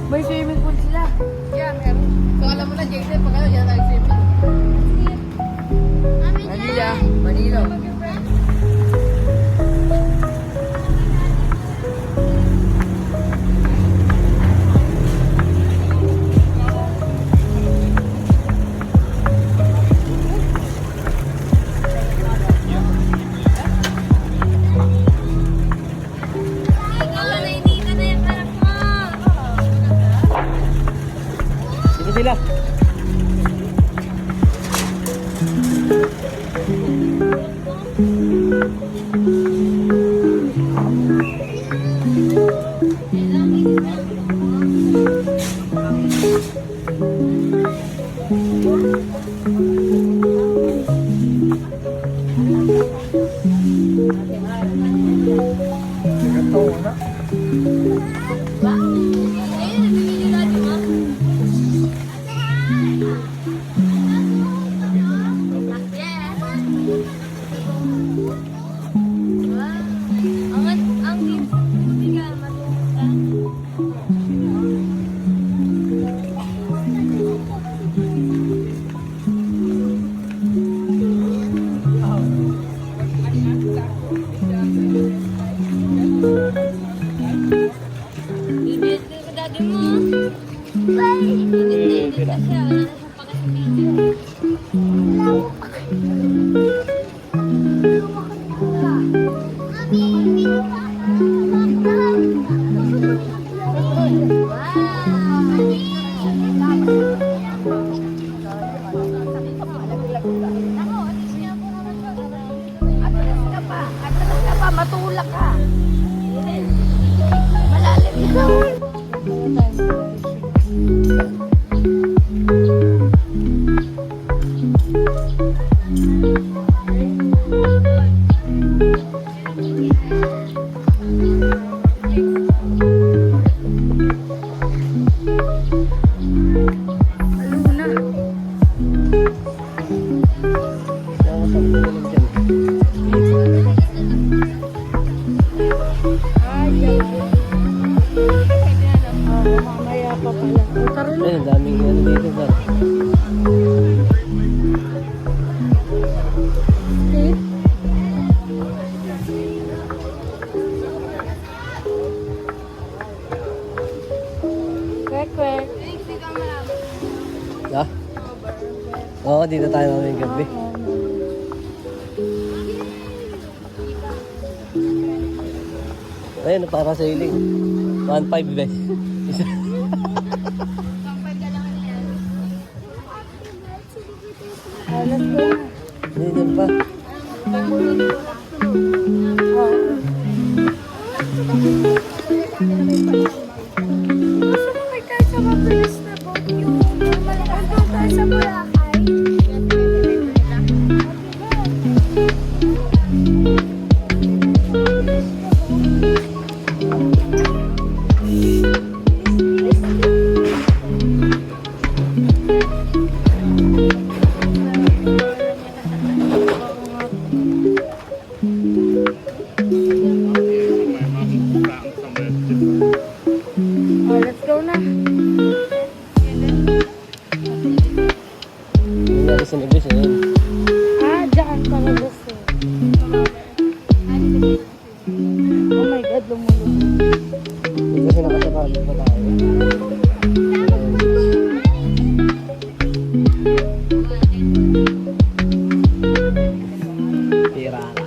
May swimming pool sila. Yeah, meron. So alam mo na, Jason, pag ano, yan tayo swimming. Manila. Manila. Dito sila. Matulak ka. Malalim yun. Ay, ang daming ano dito ba? Oo, dito tayo mamayang gabi. Ayun, para sailing. 1.5 bes. Isa. Let's go na. Hindi, dun pa. Sumakay tayo sa mabilis na boat yung malakad doon tayo sa Boracay. Let's go na. Hindi na sinibis eh. Diyan talaga siya. Oh my God, lumulong. Hindi kasi nakasakali pa tayo. Tira ka.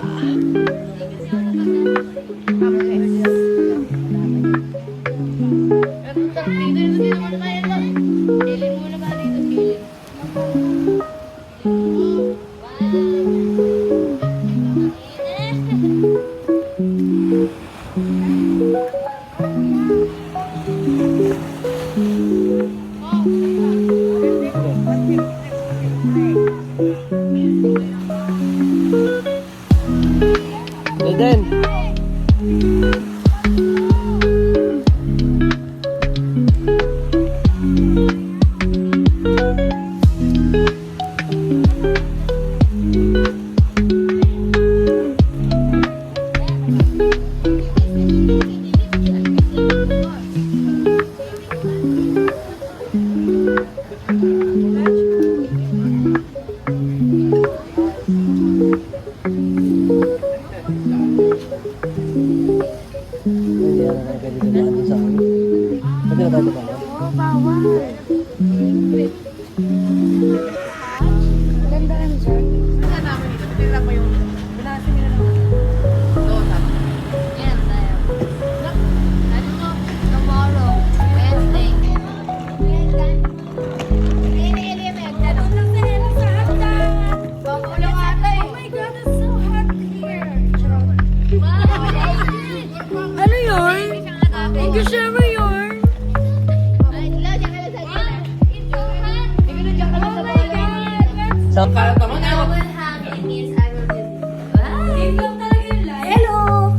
Eden! Hindi na tayo pwede dumaan doon sa akin. Pwede na tayo dumaan. Oh, bawal. Ganda lang dyan. Saan namin dito? Titira mo yung... Binasin nila naman. Doon, tama. Yan tayo. Ano mo? Tomorrow, Wednesday. Pangulong ata eh. Oh my God, it's so hot here. Ano yun? English mo yun? Sa Para tama na ako. Hello!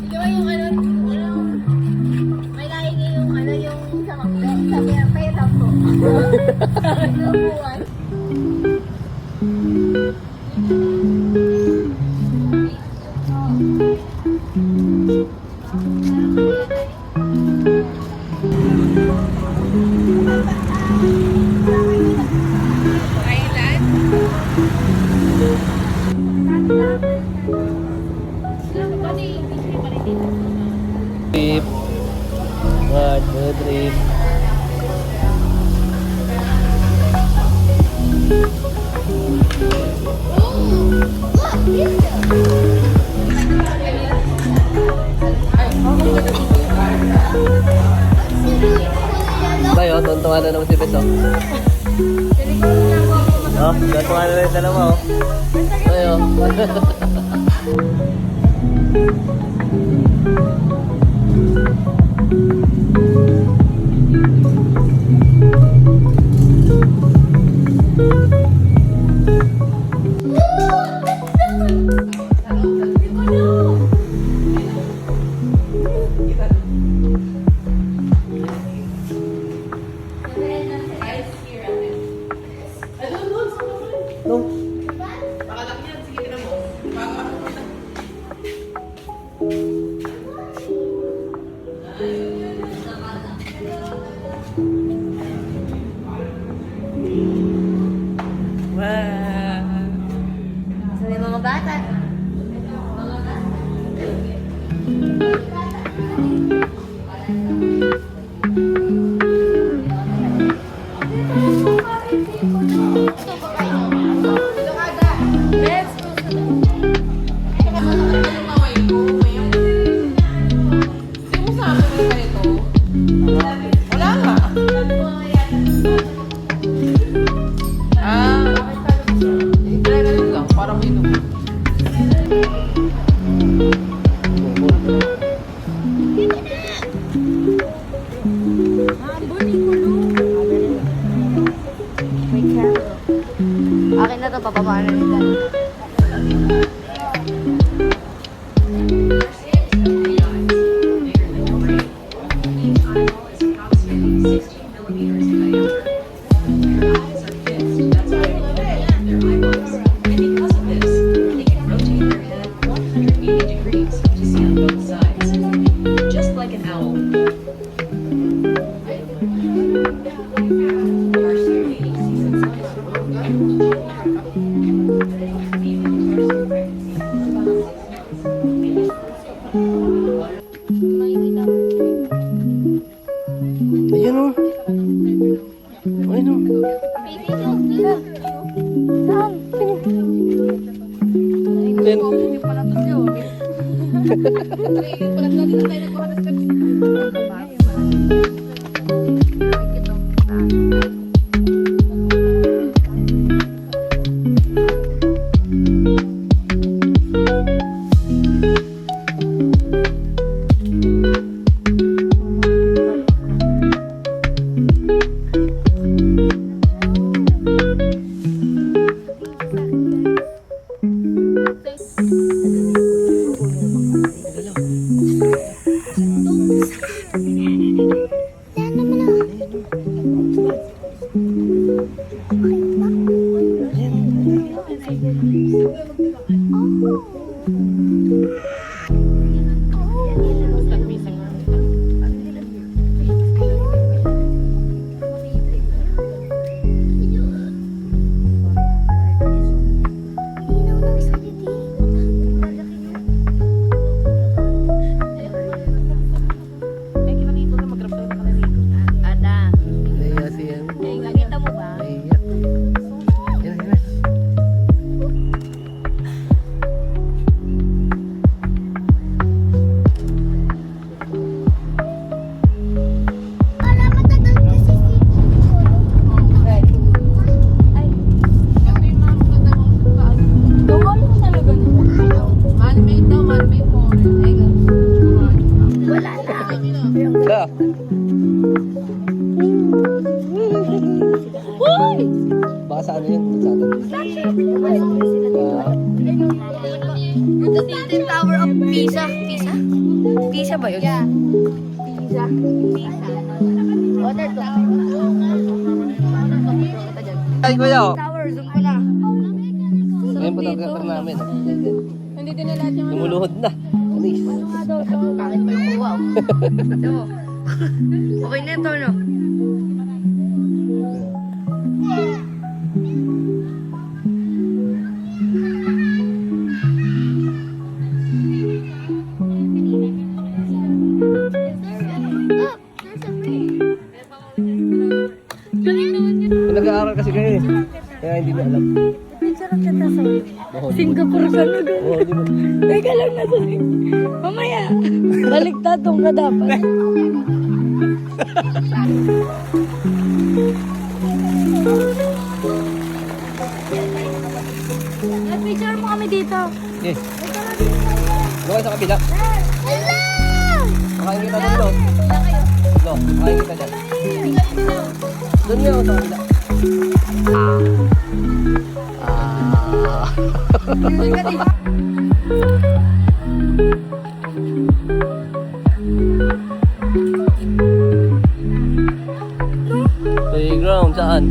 Di ba yung may lahi niya yung yung sa pera po. Lubuan. trip. 1, 2, trip. Tayo, tuntungan na naman si Beto. Oh, tuntungan na yung dalawa, oh. Tayo. No. Pakalaki yan. Sige, tinan mo. Baka makapunta. Wow. Sabi mga bata. Wala nga. Try na rin lang. Parang inom. Akin na to, papabaan na nila. Just like an owl. Ayan o. Ayan o. Ayan. Naiya siya. Nakita mo ba? Naiya. Ayan, ayan. Para matagal kasi Gawa mo talaga nila. Man-made daw, man-made foreign. wala na. Da. Baka sa ano yun? Sa atin. The Tintin Tower of Pisa. Pisa? Pisa ba yun? Yeah. Pisa. Pisa. Water to. Ay, kuya. Tower, zoom ko na. Ngayon photographer namin. Hindi din na lahat yung Lumuluhod na. Alis. Bakit mo yung kuha? Ito mo. Okay na ito, no? Nag-aaral kasi kayo eh. Kaya hindi mo alam. Picture ang kita sa Mahal. Singapore ka na doon. Oo, di ba? Teka lang na doon. Mamaya, baligtadong ka dapat. Picture mo kami dito. Okay. Doon kayo sa kabila. Hello! Makain kita doon. Lo. Makain kita dyan. Doon nga ako sa kabila. Playground, saan?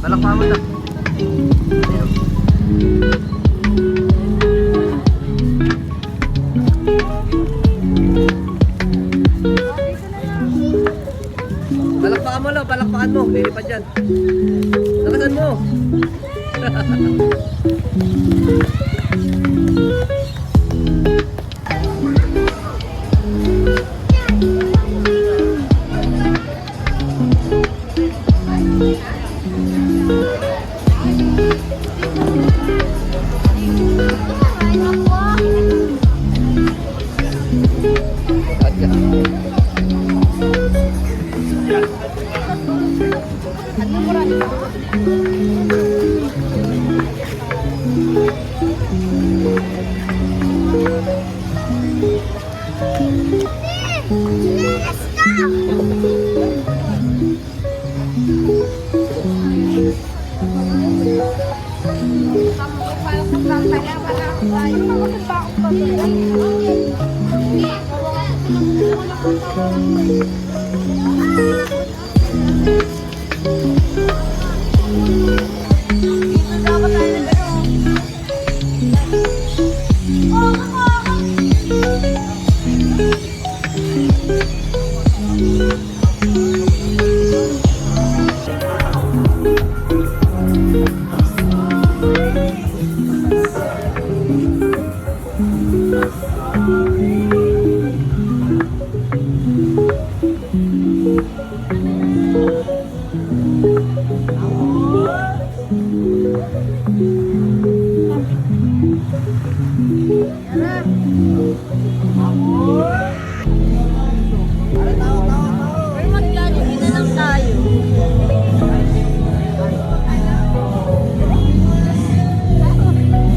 Balakpakan mo na. Palakpakan mo lang, palakpakan mo. Lilipad yan. Lakasan mo.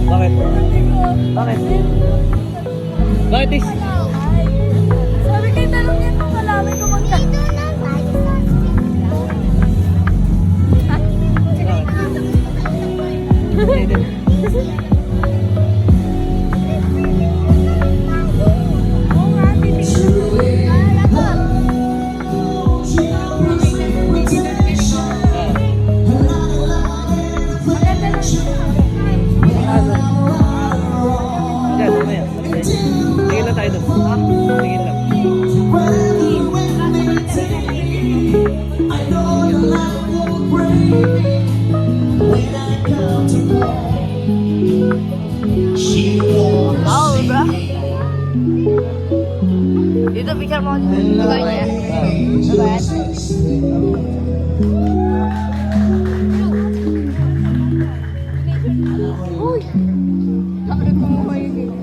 Bakit? Bakit? Bakit is? Sabi kayo talong yan kung malaman ko magkano. Oo nga, titignan ko. Maganda lang siya. Diyan, mamaya. Tingin lang tayo doon. Ha? Tingin lang. Oh, bro. Dito, picture mo. Bagay niya. Bagay. Uy! Bakit mo kayo dito?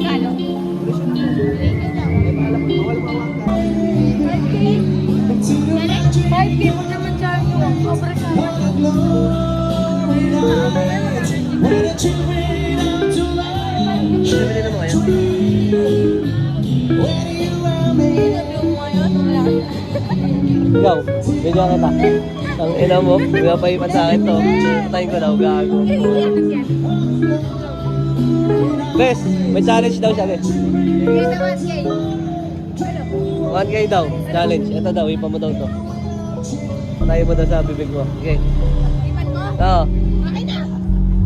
Kano? 5K mo naman dyan yung over sa Bili mo kayo? Ikaw, ganyan kita. Ang ina mo, pinapaipan sa akin to. Patayin ko daw, gago. Bes, may challenge daw siya, Bes. 1K daw, challenge. Ito daw, ipa mo daw to. Patayin mo daw sa bibig mo. Okay. Oo.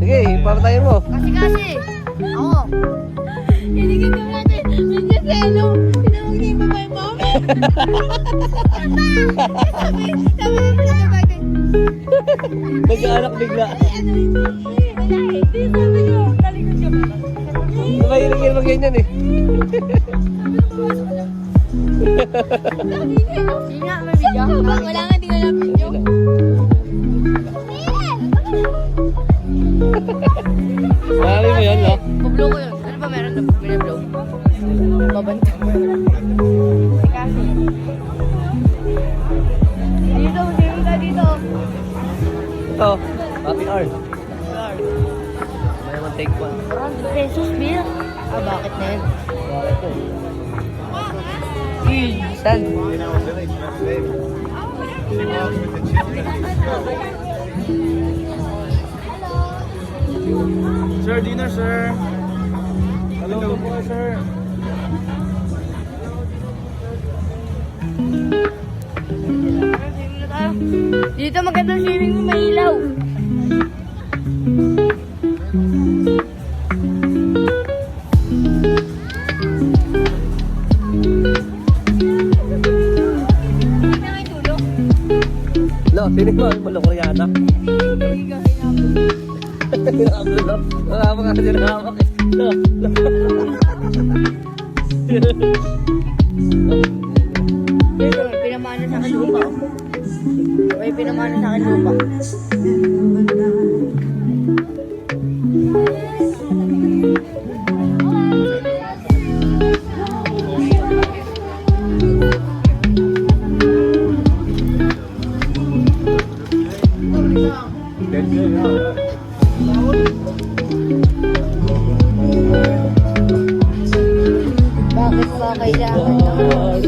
Sige, ipapatayin mo. Kasi. Ako. Hindi ka natin. Hindi sa elo. Tinawag niya yung babae mo. Sabi. Nagkaanak bigla. Mahilig yan mag-ganyan eh. Hindi nga, may video. Wala nga, hindi ko lang video. Marami mo yan, no? Pablo ko yun. Ano ba meron na binablow? Babanta. Kasi. Dito, sino ka dito? Ito, happy hour. May one take one. 100 pesos bill. Ah, bakit na yan? Bakit to? Saan? Sir, dinner, sir. Hello po, sir. Dito magandang swimming mo, may ilaw. Lo, tinig mo, maloko yata. Hinablo, lo. Wala pa kasi hinahamak eh. Lo, lo. Dito, may pinamana sa akin lupa. May pinamana sa akin lupa. Bakit ba kailangan naman?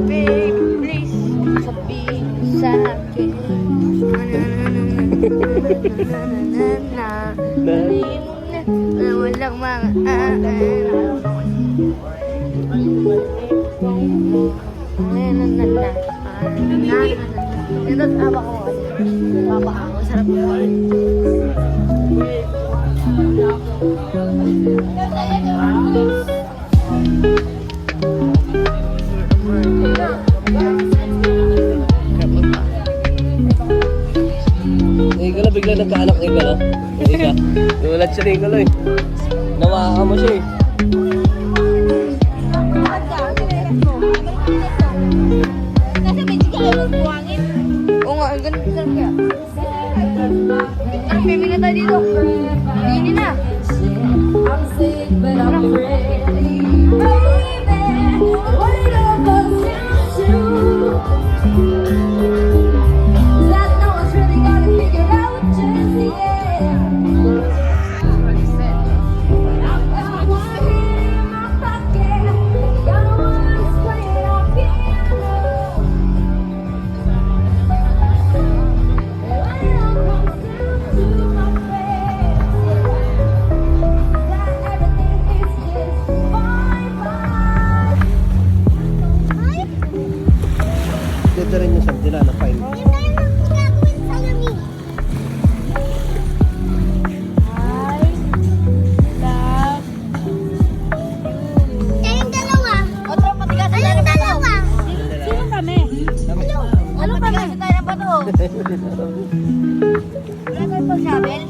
Babe, please, sabihin sa akin. Sabihin mo na walang mga ito, tawa ko kasi. Papa ako, sarap mo. Nicola, bigla nagkaanak Nicola. Isa. Nulat siya Nicola eh. Nawaka mo siya eh. Kasi may chika kayo magbuwangin. Oo nga, ang ganda sarap kaya. Ay, may na tayo dito. Dini na. Dito rin yung sandila na fine. Yun na yung gagawin sa lamin. Kayong dalawa. Otro, patigasan tayo ng bato. Dalawa. Sino kami? Ano kami? Patigasan tayo ng bato. Wala tayong pag-shovel?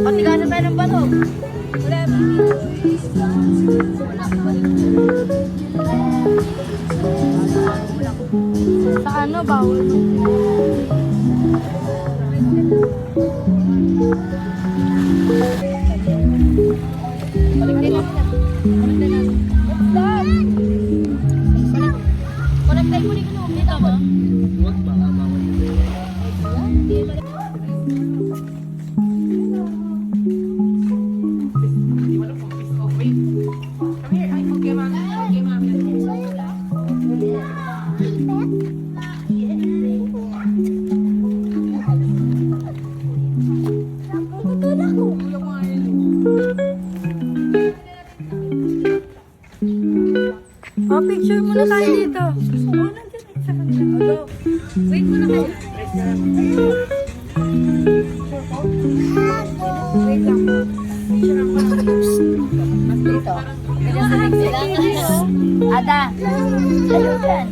Patigasan tayo ng bato. Wala. Sa ano, bawal. Connect mo dito. Dito ba? Huwag baka bawal. Pa-picture muna tayo dito. Wait muna kayo. Wait lang po. Picture ako ng dito. Ada. Ayun dyan.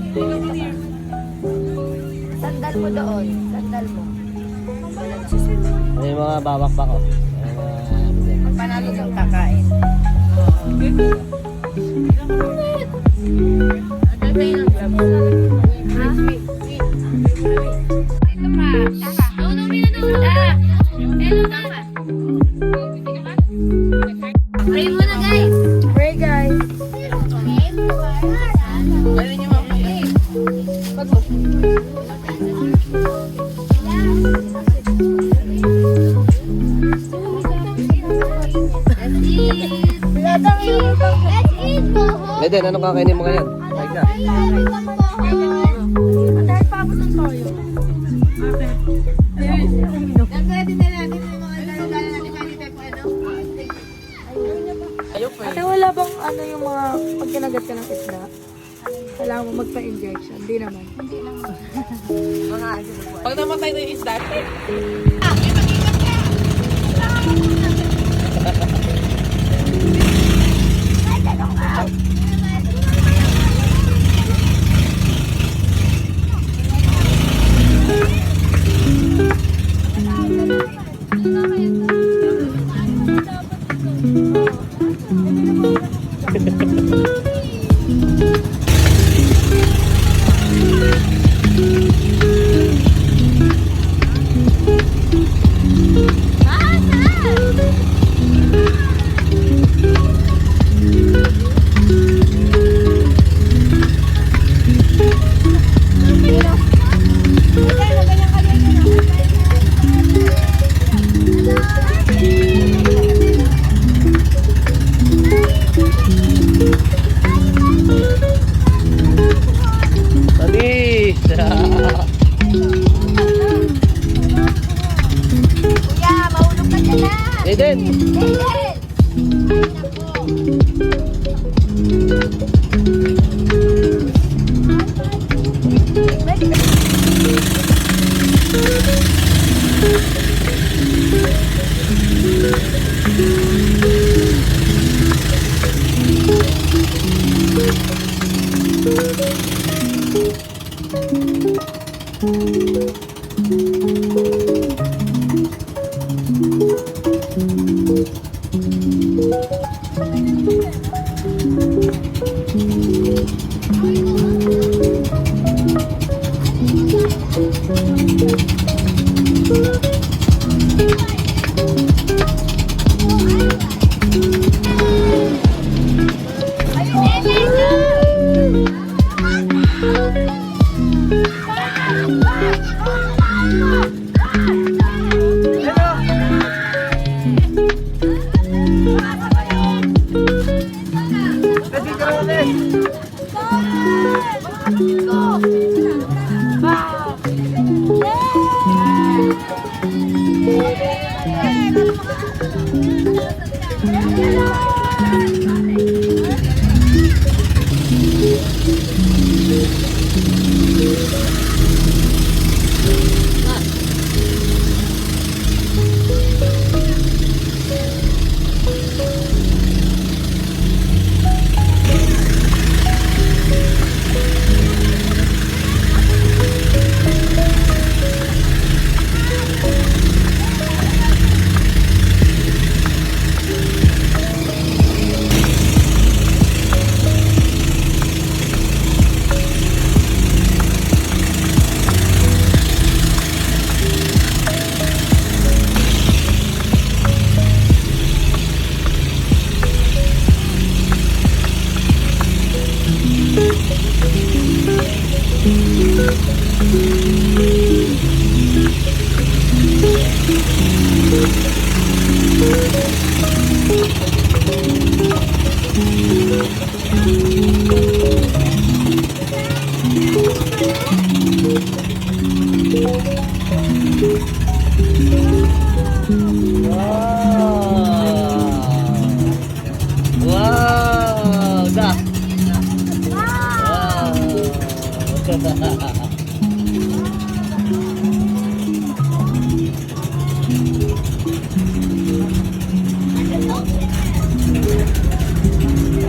Sandal mo doon. Sandal mo. Ano yung mga babakbak ko? Panalo ng kakain. Pray mo na guys. Pray guys. Galing niyo mga Eden, anong kakainin mo ngayon? Like na. Dahil papunong tayo. Nag-ready na natin yung mga nalagala natin kanina po ano. Ate, wala bang ano yung mga pag kinagat ka ng isda? Kailangan mo magpa-injection. Hindi naman. Pag namatay na yung isda, Tanis! Kuya, mahulog ka dyan na! Eden! Wow! Da!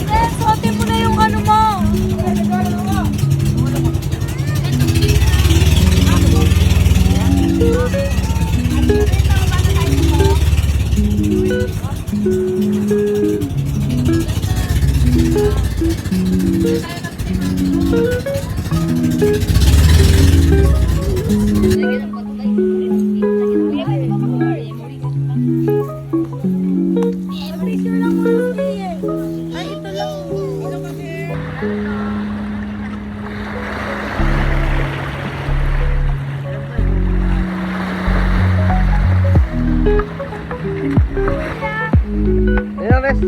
Eh, suotin mo na yung ano mo. Picture lang mo eh. Ay, ito lang. Ayun na, Bes.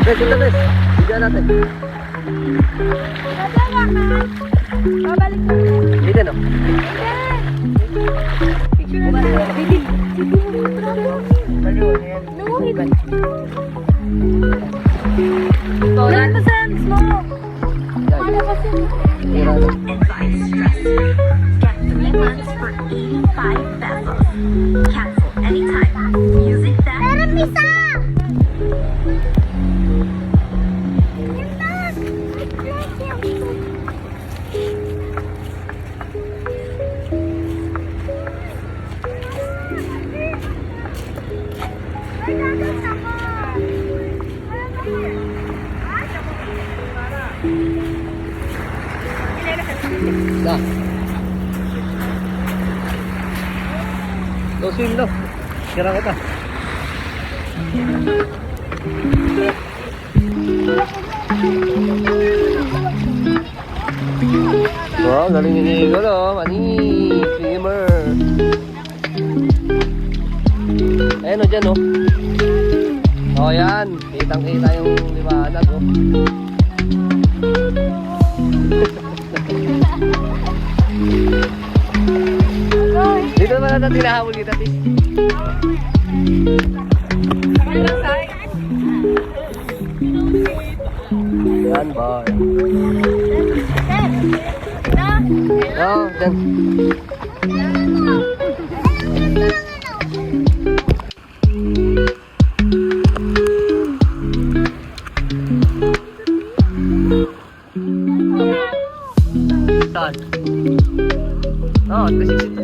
Bes, ito, Bes. Bigyan natin. Nagawa ka. Babalik mo. Dito, no? Picture na tayo. Baby. Nanguhit. Wala pa sense mo. Wala pa sense. Tira na. Get 3 months for 85 pesos. Cancel anytime. Music that. Meron pisa! Da. Go swim, no? Kira kita. Wow, galing ni Igor, oh. Mani, swimmer. Ayan, o, dyan, oh. Oh, yan. Kitang-kita yung liwanag, oh. Dito naman natin tinahabol dito, tis. Yan, boy. Oh, dyan. Saan? Oh, kasi ito.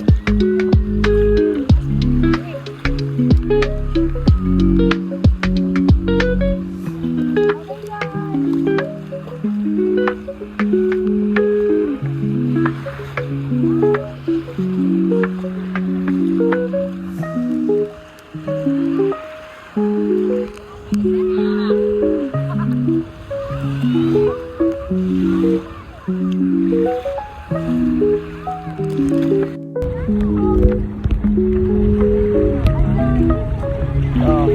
Oh.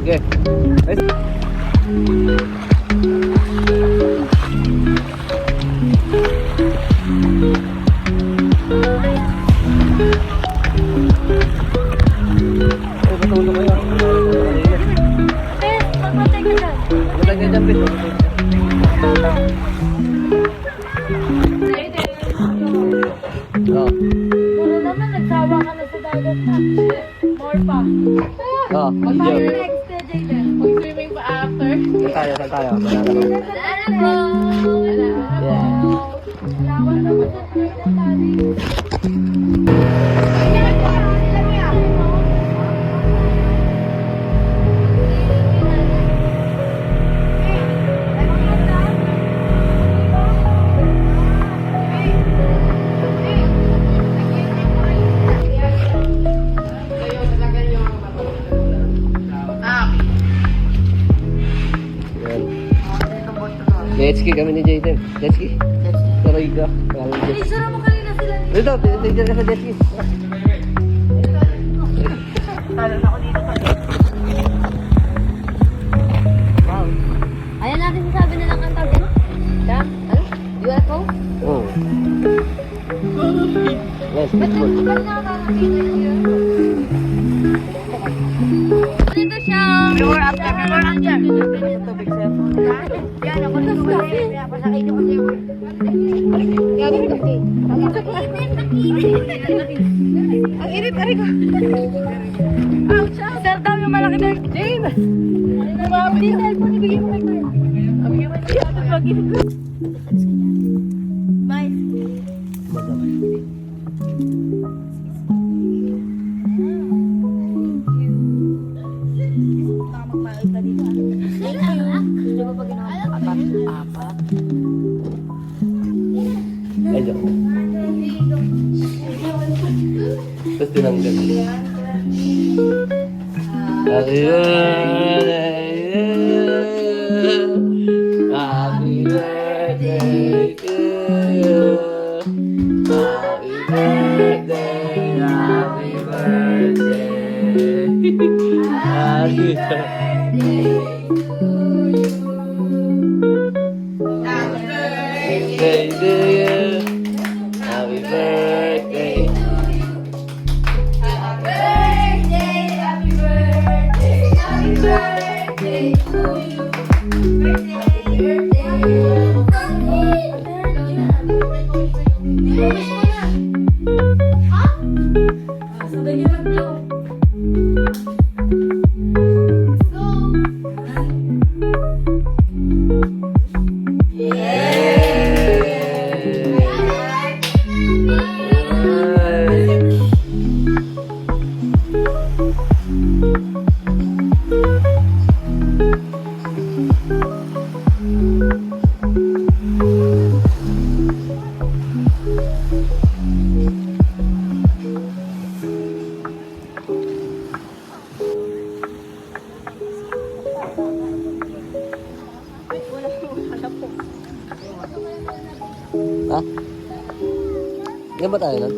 Okay. Nice. Ay, patulog kayo. Eh, magmatay ka dyan. Matay ka dyan, Pis. Oh. Puro naman, nagsawa ka na sa dagat na. More pa. Oh, Paano video. next day, Jayden? Mag-swimming pa after. Saan tayo? Banana mo. Ano po? Yeah. Lawan naman sa tayo na tali. Yan. Jet ski kami ni Jayden. Jet ski. Saray ka. Isura mo kanina sila. Dito, dito ka sa jet ski. Ayan natin sasabi na lang ang tawag yan. Dam? Ano? UFO? Oh. Yes, Ba't good. nakakakita yun? Before after. Yan, ako rin kumali. Pasakay niyo kasi ako. Ang init, aray ko. Sir, daw yung malaki na. Jane! Hindi, cellphone, ibigay mo kay Kuya. Ibigay mo kay Kuya. Bye. Ayun. Tapos tinanggal. Happy birthday to you. Happy birthday, happy birthday. Happy birthday to you. Happy birthday. Ha? Yan ba tayo nun?